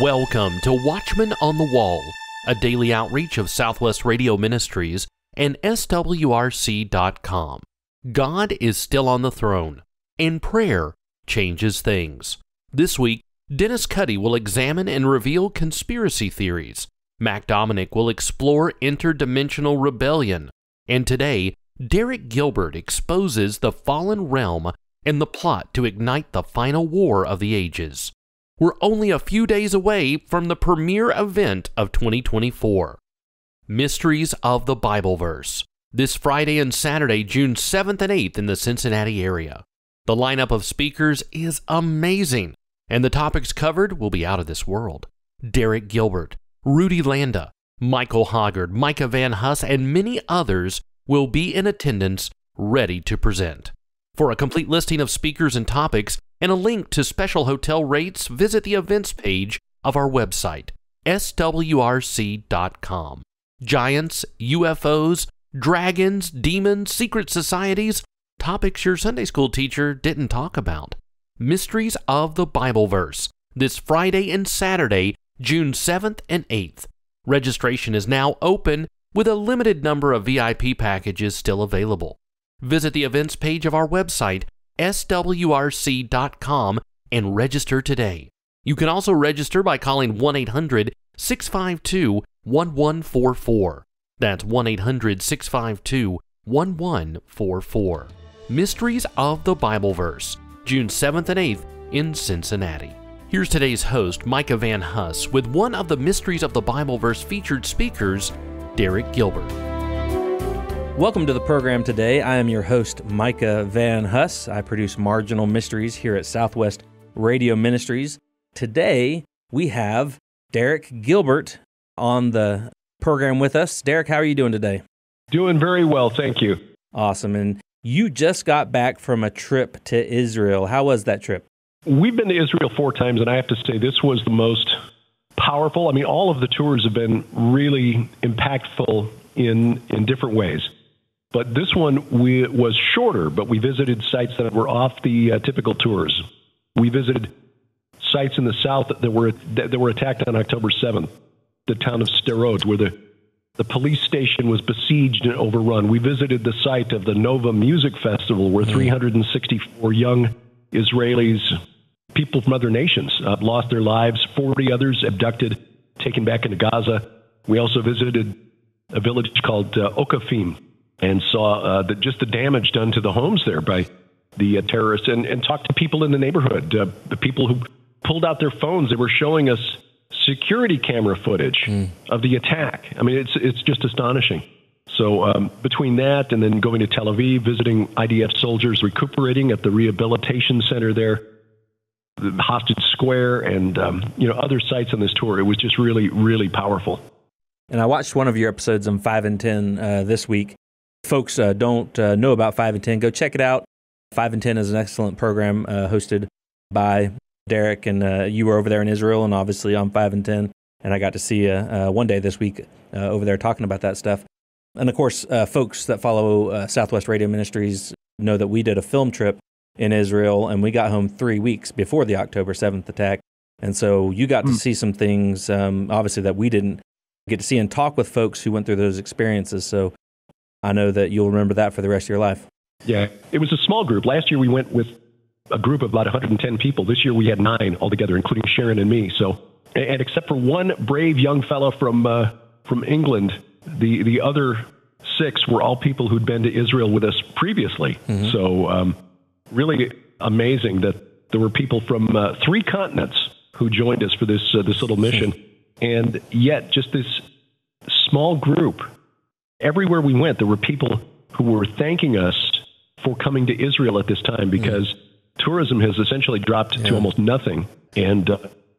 Welcome to Watchman on the Wall, a daily outreach of Southwest Radio Ministries and SWRC.com. God is still on the throne, and prayer changes things. This week, Dennis Cuddy will examine and reveal conspiracy theories. Mac Dominic will explore interdimensional rebellion. And today, Derek Gilbert exposes the fallen realm and the plot to ignite the final war of the ages. We're only a few days away from the premier event of 2024. Ministries of the Bible Verse, this Friday and Saturday, June 7th and 8th in the Cincinnati area. The lineup of speakers is amazing, and the topics covered will be out of this world. Derek Gilbert, Rudy Landa, Michael Hoggard, Micah Van Huss, and many others will be in attendance, ready to present. For a complete listing of speakers and topics and a link to special hotel rates, visit the events page of our website, swrc.com. Giants, UFOs, dragons, demons, secret societies, topics your Sunday school teacher didn't talk about. Mysteries of the Bible Verse, this Friday and Saturday, June 7th and 8th. Registration is now open with a limited number of VIP packages still available. Visit the events page of our website, swrc.com, and register today. You can also register by calling 1-800-652-1144. That's 1-800-652-1144. Mysteries of the Bible Verse, June 7th and 8th in Cincinnati. Here's today's host, Micah Van Huss, with one of the Mysteries of the Bible Verse featured speakers, Derek Gilbert. Welcome to the program today. I am your host, Micah Van Huss. I produce Marginal Mysteries here at Southwest Radio Ministries. Today, we have Derek Gilbert on the program with us. Derek, how are you doing today? Doing very well, thank you. Awesome. And you just got back from a trip to Israel. How was that trip? We've been to Israel 4 times, and I have to say this was the most powerful. I mean, all of the tours have been really impactful in different ways. But this one was shorter, but we visited sites that were off the typical tours. We visited sites in the south that were attacked on October 7th, the town of Sderot, where the police station was besieged and overrun. We visited the site of the Nova Music Festival, where 364 young Israelis, people from other nations, lost their lives, 40 others abducted, taken back into Gaza. We also visited a village called Okafim, and saw just the damage done to the homes there by the terrorists, and talked to people in the neighborhood, the people who pulled out their phones. They were showing us security camera footage of the attack. I mean, it's just astonishing. So between that and then going to Tel Aviv, visiting IDF soldiers recuperating at the rehabilitation center there, the Hostage Square, and other sites on this tour, it was just really, really powerful. And I watched one of your episodes on 5 and 10 this week. Folks don't know about 5 and 10, go check it out. 5 and 10 is an excellent program hosted by Derek, and you were over there in Israel and obviously on 5 and 10, and I got to see you one day this week over there talking about that stuff. And of course, folks that follow Southwest Radio Ministries know that we did a film trip in Israel, and we got home 3 weeks before the October 7th attack. And so you got to see some things, obviously, that we didn't get to see, and talk with folks who went through those experiences. So I know that you'll remember that for the rest of your life. Yeah, it was a small group. Last year we went with a group of about 110 people. This year we had 9 altogether, including Sharon and me. So, and except for one brave young fellow from England, the other 6 were all people who'd been to Israel with us previously. So really amazing that there were people from 3 continents who joined us for this little mission. And yet just this small group. Everywhere we went, there were people who were thanking us for coming to Israel at this time, because tourism has essentially dropped to almost nothing. And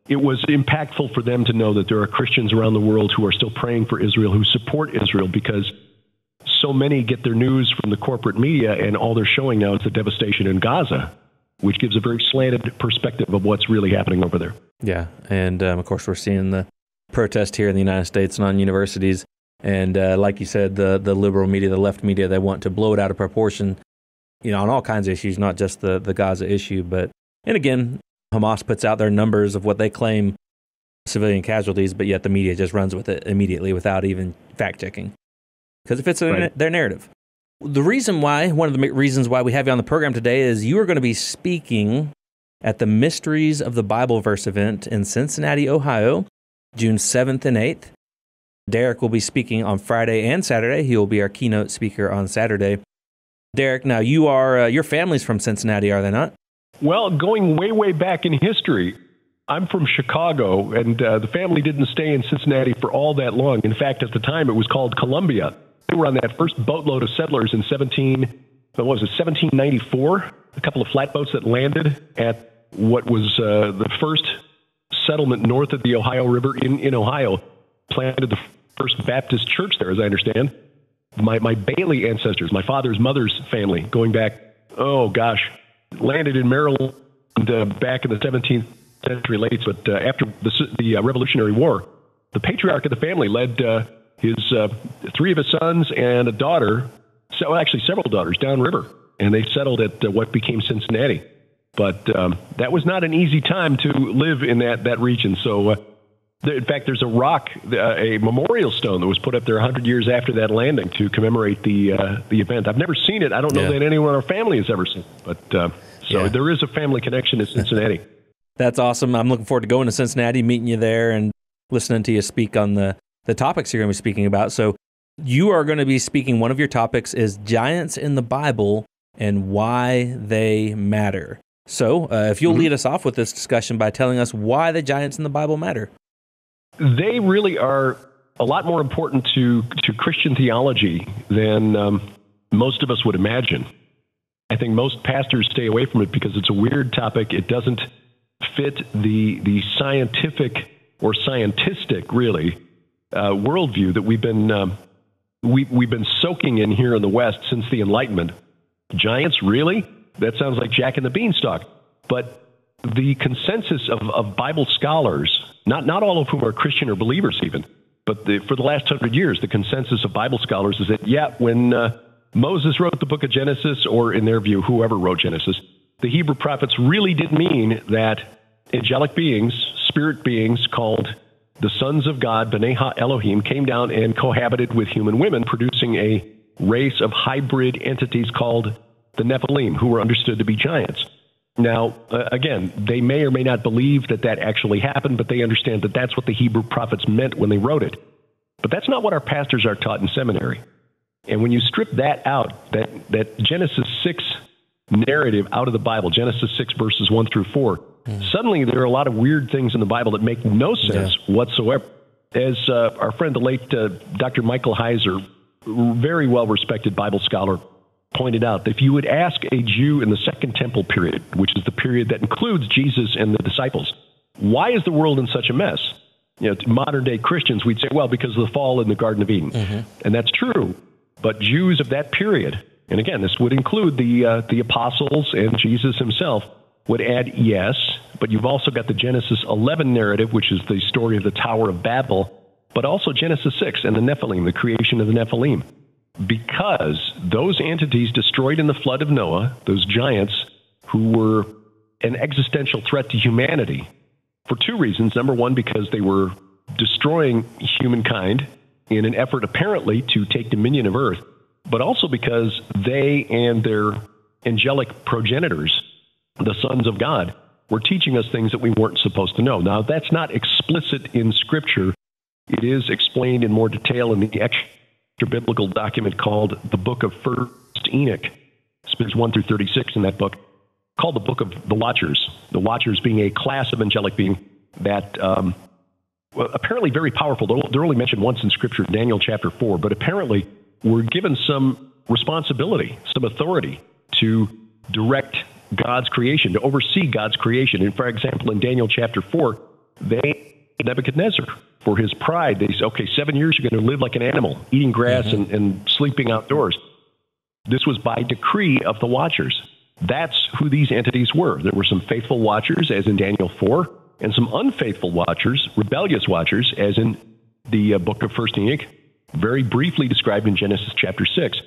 it was impactful for them to know that there are Christians around the world who are still praying for Israel, who support Israel, because so many get their news from the corporate media, and all they're showing now is the devastation in Gaza, which gives a very slanted perspective of what's really happening over there. Yeah, and of course we're seeing the protest here in the United States and on universities. And like you said, the liberal media, the left media, they want to blow it out of proportion, on all kinds of issues, not just the Gaza issue. And again, Hamas puts out their numbers of what they claim civilian casualties, but yet the media just runs with it immediately without even fact-checking. Because it fits their narrative. The reason why, one of the reasons why we have you on the program today is you are going to be speaking at the Ministries of the Bible Verse event in Cincinnati, Ohio, June 7th and 8th. Derek will be speaking on Friday and Saturday. He will be our keynote speaker on Saturday. Derek, now you are, your family's from Cincinnati, are they not? Well, going way, way back in history, I'm from Chicago, and the family didn't stay in Cincinnati for all that long. In fact, at the time, it was called Columbia. They were on that first boatload of settlers in 1794, a couple of flatboats that landed at what was the first settlement north of the Ohio River in Ohio, planted the first Baptist church there, as I understand. My Bailey ancestors, my father's mother's family, going back, landed in Maryland back in the 17th century late. But after the Revolutionary War, the patriarch of the family led his three of his sons and a daughter, actually several daughters, downriver, and they settled at what became Cincinnati. But that was not an easy time to live in that region. So, in fact, there's a memorial stone that was put up there 100 years after that landing to commemorate the event. I've never seen it. I don't know that anyone in our family has ever seen it. But there is a family connection to Cincinnati. That's awesome. I'm looking forward to going to Cincinnati, meeting you there, and listening to you speak on the topics you're going to be speaking about. So you are going to be speaking, one of your topics is giants in the Bible and why they matter. So if you'll lead us off with this discussion by telling us why the giants in the Bible matter. They really are a lot more important to Christian theology than most of us would imagine. I think most pastors stay away from it because it's a weird topic. It doesn't fit the scientific or scientistic, really, worldview that we've been soaking in here in the West since the Enlightenment. Giants, really? That sounds like Jack and the Beanstalk. But the consensus of Bible scholars, not all of whom are Christian or believers even, but for the last 100 years, the consensus of Bible scholars is that, when Moses wrote the book of Genesis, or in their view, whoever wrote Genesis, the Hebrew prophets really did mean that angelic beings, spirit beings called the sons of God, B'nai Ha-Elohim, came down and cohabited with human women, producing a race of hybrid entities called the Nephilim, who were understood to be giants. Now, again, they may or may not believe that actually happened, but they understand that that's what the Hebrew prophets meant when they wrote it. But that's not what our pastors are taught in seminary. And when you strip that out, that Genesis 6 narrative out of the Bible, Genesis 6 verses 1 through 4, suddenly there are a lot of weird things in the Bible that make no sense whatsoever. As our friend, the late Dr. Michael Heiser, very well-respected Bible scholar, pointed out that if you would ask a Jew in the Second Temple period, which is the period that includes Jesus and the disciples, why is the world in such a mess? To modern-day Christians, we'd say, well, because of the fall in the Garden of Eden. And that's true. But Jews of that period, and again, this would include the apostles and Jesus himself, would add, yes, but you've also got the Genesis 11 narrative, which is the story of the Tower of Babel, but also Genesis 6 and the Nephilim, the creation of the Nephilim. Because those entities destroyed in the flood of Noah, those giants who were an existential threat to humanity, for two reasons. Number one, because they were destroying humankind in an effort apparently to take dominion of earth, but also because they and their angelic progenitors, the sons of God, were teaching us things that we weren't supposed to know. Now, that's not explicit in Scripture. It is explained in more detail in the extra-biblical document called the Book of First Enoch. It's 1 through 36 in that book, called the Book of the Watchers. The Watchers being a class of angelic being that apparently very powerful. They're only mentioned once in Scripture, Daniel chapter 4, but apparently were given some responsibility, some authority to direct God's creation, to oversee God's creation. And for example, in Daniel chapter 4, Nebuchadnezzar, for his pride, they say, okay, 7 years you're going to live like an animal, eating grass and sleeping outdoors. This was by decree of the Watchers. That's who these entities were. There were some faithful watchers, as in Daniel 4, and some unfaithful watchers, rebellious watchers, as in the book of First Enoch, very briefly described in Genesis chapter 6.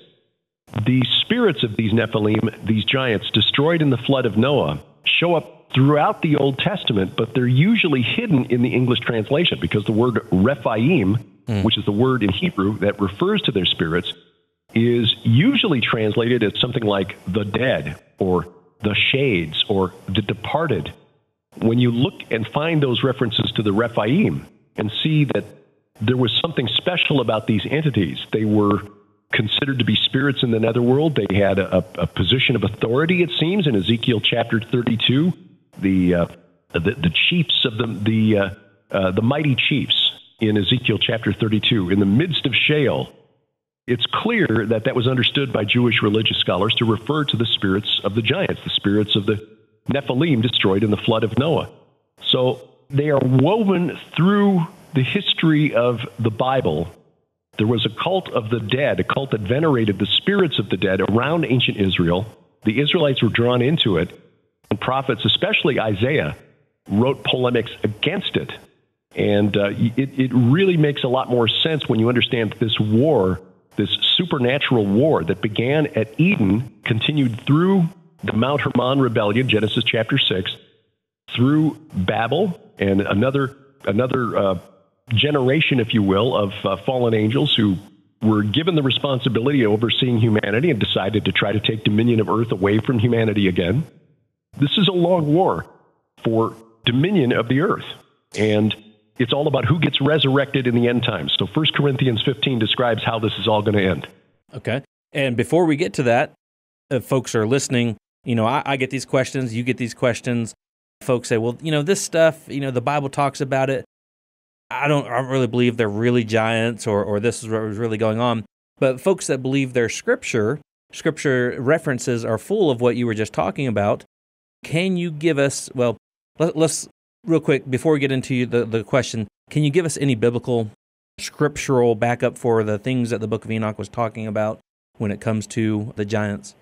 The spirits of these Nephilim, these giants destroyed in the flood of Noah, show up throughout the Old Testament, but they're usually hidden in the English translation because the word Rephaim, which is the word in Hebrew that refers to their spirits, is usually translated as something like the dead or the shades or the departed. When you look and find those references to the Rephaim and see that there was something special about these entities, they were considered to be spirits in the netherworld. They had a position of authority, it seems, in Ezekiel chapter 32. The chiefs of the mighty chiefs in Ezekiel chapter 32, in the midst of Sheol. It's clear that that was understood by Jewish religious scholars to refer to the spirits of the giants, the spirits of the Nephilim destroyed in the flood of Noah. So they are woven through the history of the Bible. There was a cult of the dead, a cult that venerated the spirits of the dead around ancient Israel. The Israelites were drawn into it, and prophets, especially Isaiah, wrote polemics against it. And it really makes a lot more sense when you understand that this war, this supernatural war that began at Eden, continued through the Mount Hermon rebellion, Genesis chapter 6, through Babel and another generation, if you will, of fallen angels who were given the responsibility of overseeing humanity and decided to try to take dominion of earth away from humanity again. This is a long war for dominion of the earth, and it's all about who gets resurrected in the end times. So 1 Corinthians 15 describes how this is all going to end. Okay. And before we get to that, if folks are listening, I get these questions, you get these questions. Folks say, well, this stuff, the Bible talks about it. I don't really believe they're really giants or this is what was really going on. But folks that believe their scripture references are full of what you were just talking about. Can you give us, well, let's real quick, before we get into the question, can you give us any biblical scriptural backup for the things that the book of Enoch was talking about when it comes to the giants?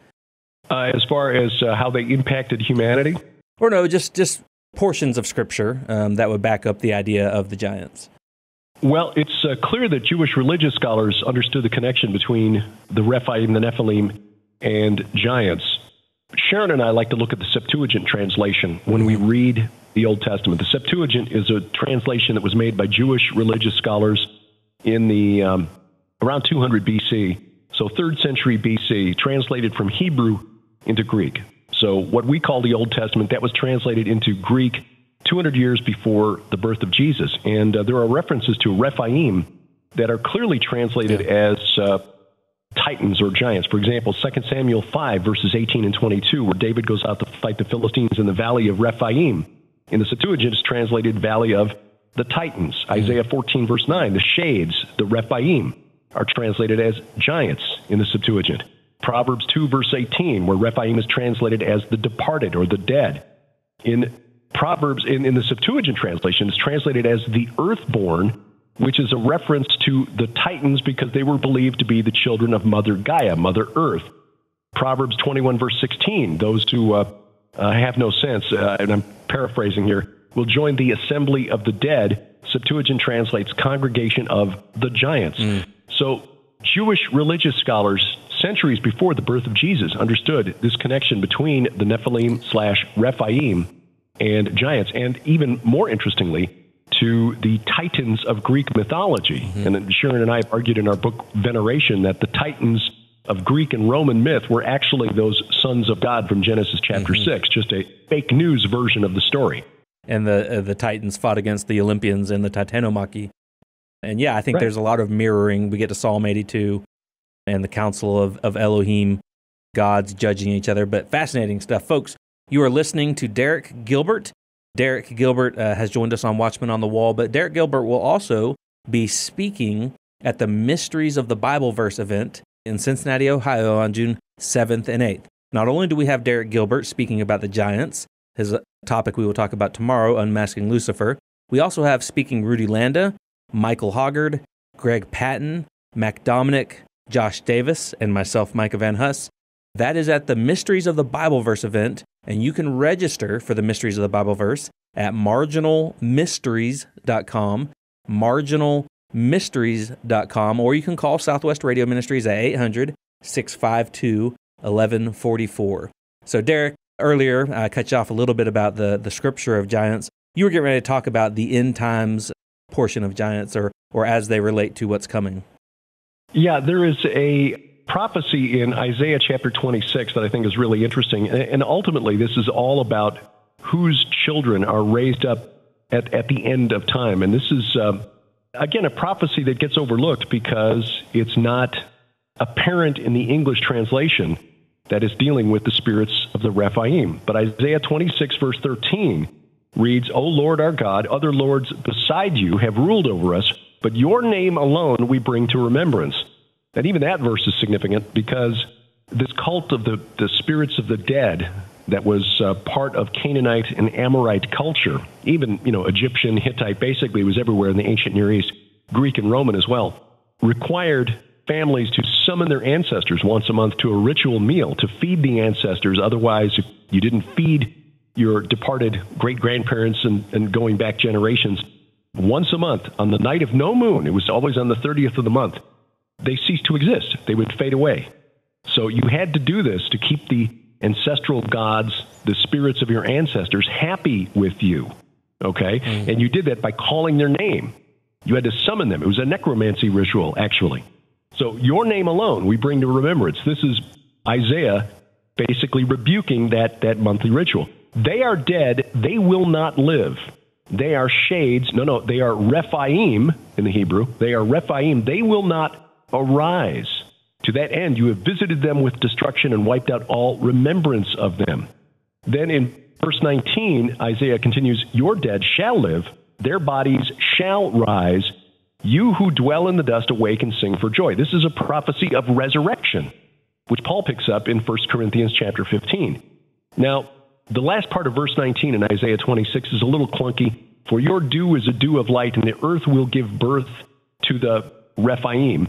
As far as how they impacted humanity? Or no, just portions of scripture that would back up the idea of the giants. Well, it's clear that Jewish religious scholars understood the connection between the Rephaim, the Nephilim, and giants. Sharon and I like to look at the Septuagint translation when we read the Old Testament. The Septuagint is a translation that was made by Jewish religious scholars in the around 200 BC, so 3rd century BC, translated from Hebrew into Greek. So what we call the Old Testament, that was translated into Greek 200 years before the birth of Jesus. And there are references to Rephaim that are clearly translated as titans or giants. For example, 2 Samuel 5, verses 18 and 22, where David goes out to fight the Philistines in the valley of Rephaim. In the Septuagint, it's translated valley of the Titans. Isaiah 14, verse 9, the shades, the Rephaim, are translated as giants in the Septuagint. Proverbs 2, verse 18, where Rephaim is translated as the departed or the dead. In Proverbs, in the Septuagint translation, it's translated as the earthborn, which is a reference to the Titans because they were believed to be the children of Mother Gaia, Mother Earth. Proverbs 21, verse 16, those who have no sense, and I'm paraphrasing here, will join the assembly of the dead. Septuagint translates congregation of the giants. So Jewish religious scholars, centuries before the birth of Jesus, understood this connection between the Nephilim/Rephaim and giants, and even more interestingly, to the Titans of Greek mythology. And Sharon and I have argued in our book Veneration that the Titans of Greek and Roman myth were actually those sons of God from Genesis chapter 6, just a fake news version of the story. And the Titans fought against the Olympians in the Titanomachy. And yeah, I think there's a lot of mirroring. We get to Psalm 82 and the council of Elohim, gods judging each other, but fascinating stuff. Folks, you are listening to Derek Gilbert. Derek Gilbert has joined us on Watchman on the Wall, but Derek Gilbert will also be speaking at the Ministries of the Bible Verse event in Cincinnati, Ohio on June 7th and 8th. Not only do we have Derek Gilbert speaking about the giants, his topic we will talk about tomorrow, Unmasking Lucifer, we also have speaking Rudy Landa, Michael Hoggard, Greg Patton, Mac Dominic, Josh Davis, and myself, Micah Van Huss. That is at the Mysteries of the Bible Verse event, and you can register for the Mysteries of the Bible Verse at marginalmysteries.com, marginalmysteries.com, or you can call Southwest Radio Ministries at 800-652-1144. So, Derek, earlier, I cut you off a little bit about the scripture of giants. You were getting ready to talk about the end times portion of giants, or as they relate to what's coming. Yeah, there is a prophecy in Isaiah chapter 26 that I think is really interesting. And ultimately, this is all about whose children are raised up at the end of time. And this is, again, a prophecy that gets overlooked because it's not apparent in the English translation that is dealing with the spirits of the Rephaim. But Isaiah 26, verse 13 reads, O Lord our God, other lords beside you have ruled over us, but your name alone we bring to remembrance. And even that verse is significant because this cult of the spirits of the dead that was part of Canaanite and Amorite culture, even, Egyptian, Hittite, basically was everywhere in the ancient Near East, Greek and Roman as well, required families to summon their ancestors once a month to a ritual meal to feed the ancestors. Otherwise, if you didn't feed your departed great-grandparents and going back generations once a month on the night of no moon, it was always on the 30th of the month, they ceased to exist. They would fade away. So you had to do this to keep the ancestral gods, the spirits of your ancestors, happy with you, okay? Mm-hmm. And you did that by calling their name. You had to summon them. It was a necromancy ritual, actually. So your name alone we bring to remembrance. This is Isaiah basically rebuking that monthly ritual. They are dead. They will not live. They are shades. No, they are Rephaim in the Hebrew. They are Rephaim. They will not arise. To that end, you have visited them with destruction and wiped out all remembrance of them. Then in verse 19, Isaiah continues, your dead shall live. Their bodies shall rise. You who dwell in the dust awake and sing for joy. This is a prophecy of resurrection, which Paul picks up in 1 Corinthians chapter 15. Now, the last part of verse 19 in Isaiah 26 is a little clunky. For your dew is a dew of light, and the earth will give birth to the Rephaim.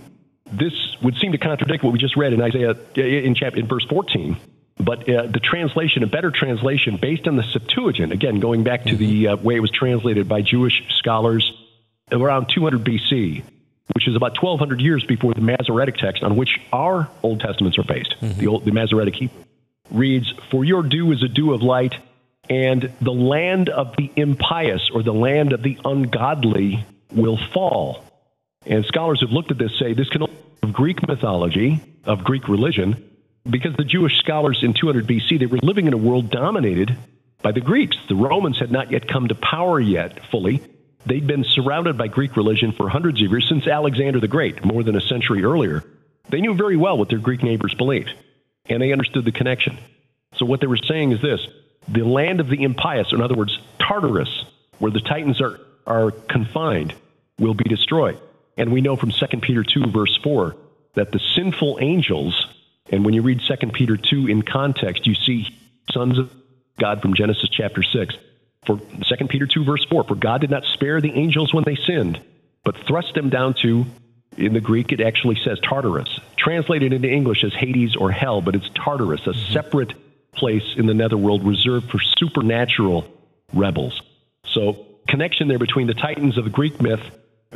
This would seem to contradict what we just read in Isaiah in verse 14. But the translation, a better translation, based on the Septuagint, again, going back to the way it was translated by Jewish scholars around 200 BC, which is about 1,200 years before the Masoretic text on which our Old Testaments are based, the Masoretic Hebrew, reads, for your dew is a dew of light, and the land of the impious, or the land of the ungodly, will fall. And scholars who've looked at this say this can only be of Greek mythology, of Greek religion, because the Jewish scholars in 200 BC, they were living in a world dominated by the Greeks. The Romans had not yet come to power yet fully. They'd been surrounded by Greek religion for hundreds of years, since Alexander the Great, more than a century earlier. They knew very well what their Greek neighbors believed, and they understood the connection. So what they were saying is this: the land of the impious, in other words, Tartarus, where the Titans are confined, will be destroyed. And we know from 2 Peter 2, verse 4, that the sinful angels, and when you read 2 Peter 2 in context, you see sons of God from Genesis chapter 6. For 2 Peter 2, verse 4, for God did not spare the angels when they sinned, but thrust them down to, in the Greek, it actually says Tartarus. Translated into English as Hades or hell, but it's Tartarus, a separate place in the netherworld reserved for supernatural rebels. So, connection there between the Titans of the Greek myth,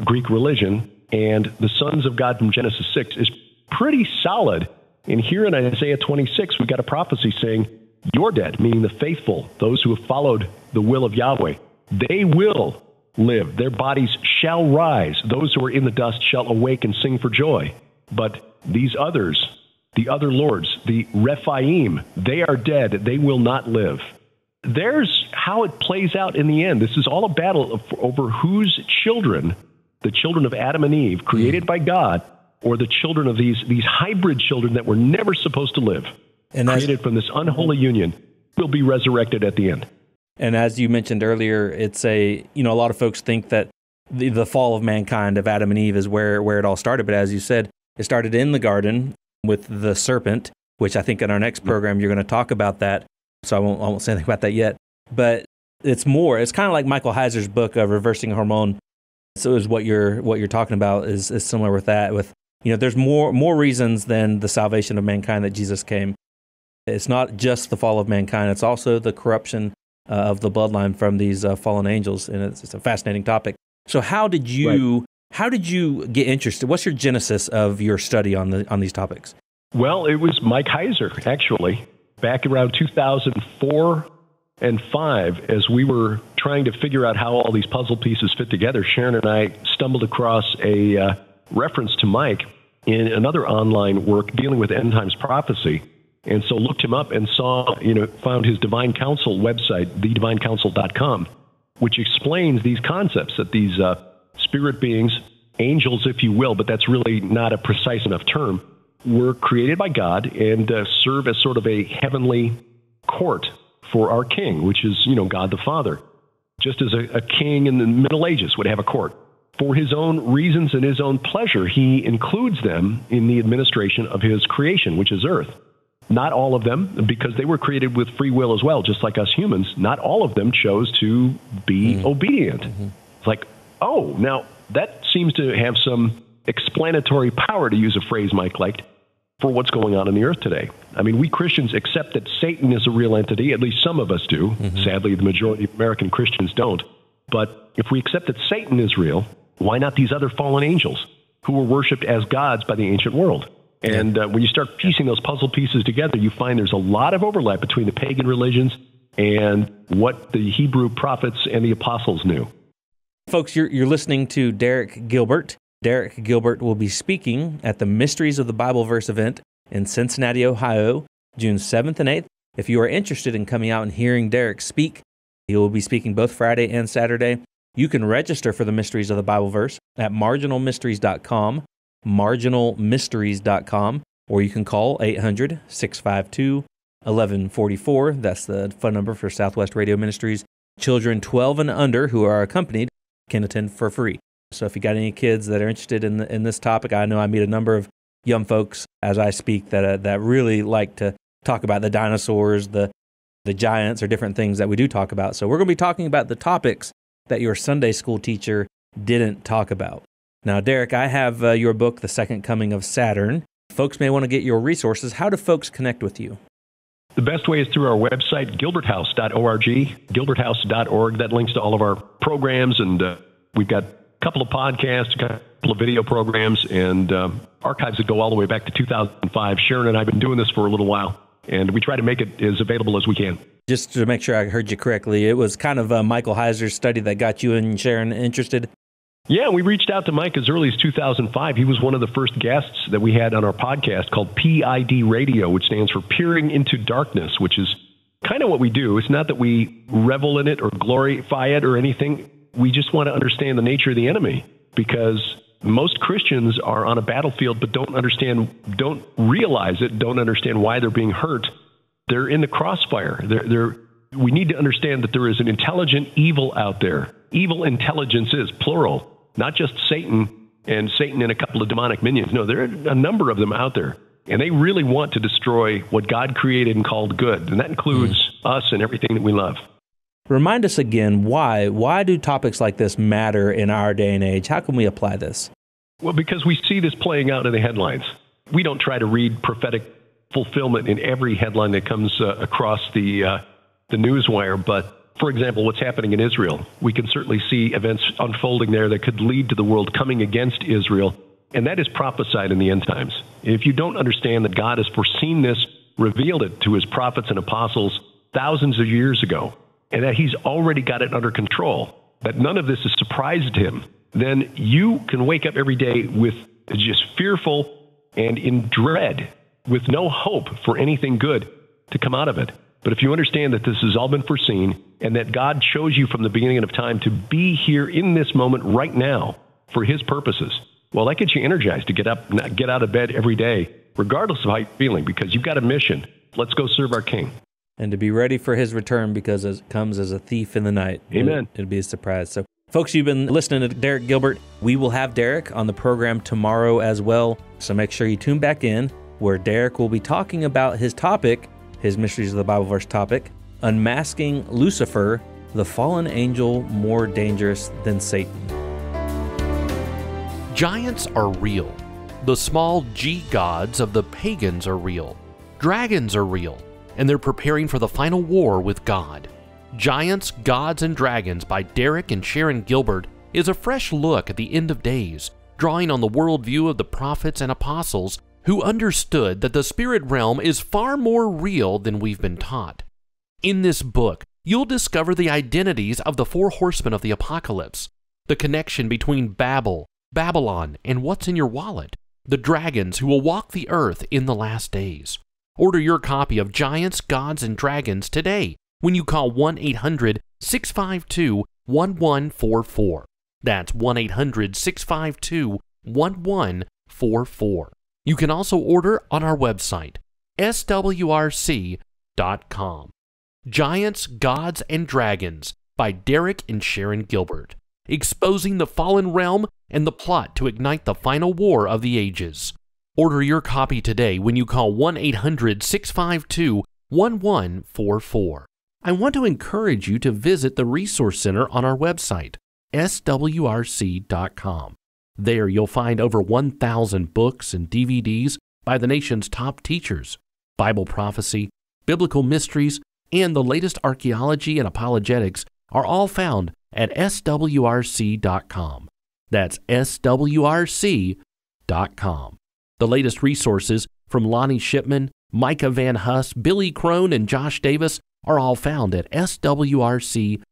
Greek religion, and the sons of God from Genesis 6 is pretty solid. And here in Isaiah 26, we've got a prophecy saying, you're dead, meaning the faithful, those who have followed the will of Yahweh, they will live. Their bodies shall rise. Those who are in the dust shall awake and sing for joy. But these others, the other lords, the Rephaim, they are dead. They will not live. There's how it plays out in the end. This is all a battle over whose children, the children of Adam and Eve, created by God, or the children of these hybrid children that were never supposed to live, and created from this unholy union, will be resurrected at the end. And as you mentioned earlier, it's a lot of folks think that the fall of mankind, of Adam and Eve, is where it all started. But as you said, it started in the garden with the serpent, which I think in our next program you're going to talk about that. So I won't say anything about that yet. But it's more. It's kind of like Michael Heiser's book of Reversing Hormone. So is what you're talking about is similar with that. With there's more reasons than the salvation of mankind that Jesus came. It's not just the fall of mankind; it's also the corruption of the bloodline from these fallen angels, and it's a fascinating topic. So how did you get interested? What's your genesis of your study on these topics? Well, it was Mike Heiser, actually. back around 2004 and 5, as we were trying to figure out how all these puzzle pieces fit together, Sharon and I stumbled across a reference to Mike in another online work dealing with end times prophecy. And so looked him up and found his Divine Counsel website, thedivinecounsel.com, which explains these concepts that these spirit beings, angels, if you will, but that's really not a precise enough term, were created by God and serve as sort of a heavenly court for our king, which is, God the Father. Just as a king in the Middle Ages would have a court. For his own reasons and his own pleasure, he includes them in the administration of his creation, which is earth. Not all of them, because they were created with free will as well, just like us humans, not all of them chose to be obedient. It's like, oh, now that seems to have some explanatory power, to use a phrase Mike liked, for what's going on the earth today. I mean, we Christians accept that Satan is a real entity, at least some of us do. Sadly, the majority of American Christians don't. But if we accept that Satan is real, why not these other fallen angels who were worshipped as gods by the ancient world? And when you start piecing those puzzle pieces together, you find there's a lot of overlap between the pagan religions and what the Hebrew prophets and the apostles knew. Folks, you're listening to Derek Gilbert. Derek Gilbert will be speaking at the Ministries of the Bible Verse event in Cincinnati, Ohio, June 7th and 8th. If you are interested in coming out and hearing Derek speak, he will be speaking both Friday and Saturday. You can register for the Ministries of the Bible Verse at marginalmysteries.com, marginalmysteries.com, or you can call 800-652-1144. That's the phone number for Southwest Radio Ministries. Children 12 and under who are accompanied can attend for free. So if you got any kids that are interested in this topic, I know I meet a number of young folks as I speak that really like to talk about the dinosaurs, the giants, or different things that we do talk about. So we're going to be talking about the topics that your Sunday school teacher didn't talk about. Now, Derek, I have your book, The Second Coming of Saturn. Folks may want to get your resources. How do folks connect with you? The best way is through our website, gilberthouse.org, gilberthouse.org. That links to all of our programs, and we've got a couple of podcasts, a couple of video programs, and archives that go all the way back to 2005. Sharon and I have been doing this for a little while, and we try to make it as available as we can. Just to make sure I heard you correctly, it was kind of Michael Heiser's study that got you and Sharon interested? Yeah, we reached out to Mike as early as 2005. He was one of the first guests that we had on our podcast called PID Radio, which stands for Peering into Darkness, which is kind of what we do. It's not that we revel in it or glorify it or anything. We just want to understand the nature of the enemy, because most Christians are on a battlefield but don't realize it, don't understand why they're being hurt. They're in the crossfire. We need to understand that there is an intelligent evil out there. Evil intelligences, plural. Not just Satan and a couple of demonic minions. No, there are a number of them out there. And they really want to destroy what God created and called good. And that includes us and everything that we love. Remind us again, why? Why do topics like this matter in our day and age? How can we apply this? Well, because we see this playing out in the headlines. We don't try to read prophetic fulfillment in every headline that comes across the newswire, but for example, what's happening in Israel, we can certainly see events unfolding there that could lead to the world coming against Israel, and that is prophesied in the end times. If you don't understand that God has foreseen this, revealed it to his prophets and apostles thousands of years ago, and that he's already got it under control, that none of this has surprised him, then you can wake up every day with just fearful and in dread, with no hope for anything good to come out of it. But if you understand that this has all been foreseen and that God chose you from the beginning of time to be here in this moment right now for his purposes, well, that gets you energized to get out of bed every day, regardless of how you're feeling, because you've got a mission. Let's go serve our King. And to be ready for his return, because it comes as a thief in the night. Amen. It'll be a surprise. So, folks, you've been listening to Derek Gilbert. We will have Derek on the program tomorrow as well. So make sure you tune back in, where Derek will be talking about his topic, his Mysteries of the Bible Verse topic, Unmasking Lucifer, the fallen angel more dangerous than Satan. Giants are real. The small g gods of the pagans are real. Dragons are real, and they're preparing for the final war with God. Giants, Gods, and Dragons by Derek and Sharon Gilbert is a fresh look at the end of days, drawing on the worldview of the prophets and apostles who understood that the spirit realm is far more real than we've been taught. In this book, you'll discover the identities of the four horsemen of the apocalypse, the connection between Babylon, and what's in your wallet, the dragons who will walk the earth in the last days. Order your copy of Giants, Gods, and Dragons today when you call 1-800-652-1144. That's 1-800-652-1144. You can also order on our website, swrc.com. Giants, Gods, and Dragons by Derek and Sharon Gilbert, exposing the fallen realm and the plot to ignite the final war of the ages. Order your copy today when you call 1-800-652-1144. I want to encourage you to visit the Resource Center on our website, swrc.com. There you'll find over 1,000 books and DVDs by the nation's top teachers, Bible prophecy, biblical mysteries, and the latest archaeology and apologetics are all found at swrc.com. That's swrc.com. The latest resources from Lonnie Shipman, Micah Van Huss, Billy Crone, and Josh Davis are all found at swrc.com.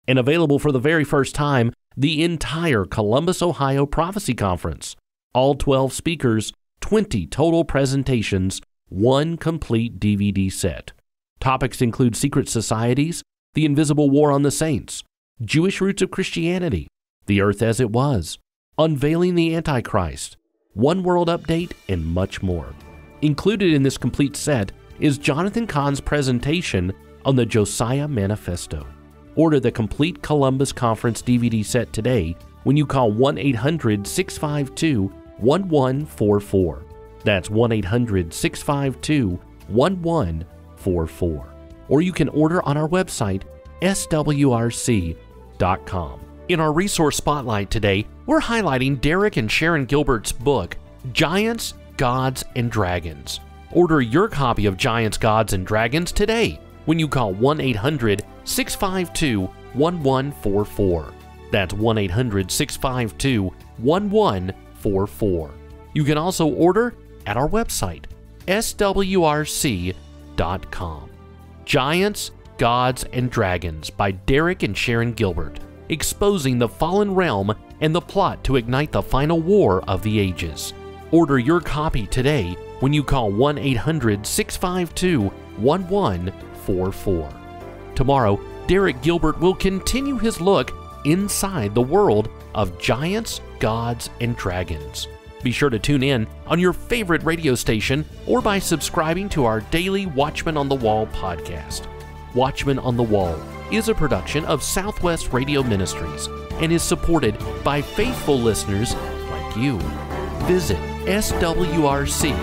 And available for the very first time, the entire Columbus, Ohio Prophecy Conference. All 12 speakers, 20 total presentations, 1 complete DVD set. Topics include secret societies, the invisible war on the saints, Jewish roots of Christianity, the earth as it was, unveiling the Antichrist, one world update, and much more. Included in this complete set is Jonathan Cahn's presentation on the Josiah Manifesto. Order the complete Columbus Conference DVD set today when you call 1-800-652-1144. That's 1-800-652-1144. Or you can order on our website, swrc.com. In our resource spotlight today, we're highlighting Derek and Sharon Gilbert's book, Giants, Gods, and Dragons. Order your copy of Giants, Gods, and Dragons today when you call 1-800-652-1144. That's 1-800-652-1144. You can also order at our website, swrc.com. Giants, Gods, and Dragons by Derek and Sharon Gilbert, exposing the fallen realm and the plot to ignite the final war of the ages. Order your copy today when you call 1-800-652-1144. Tomorrow, Derek Gilbert will continue his look inside the world of Giants, Gods, and Dragons. Be sure to tune in on your favorite radio station or by subscribing to our daily Watchman on the Wall podcast. Watchman on the Wall is a production of Southwest Radio Ministries and is supported by faithful listeners like you. Visit swrc.com.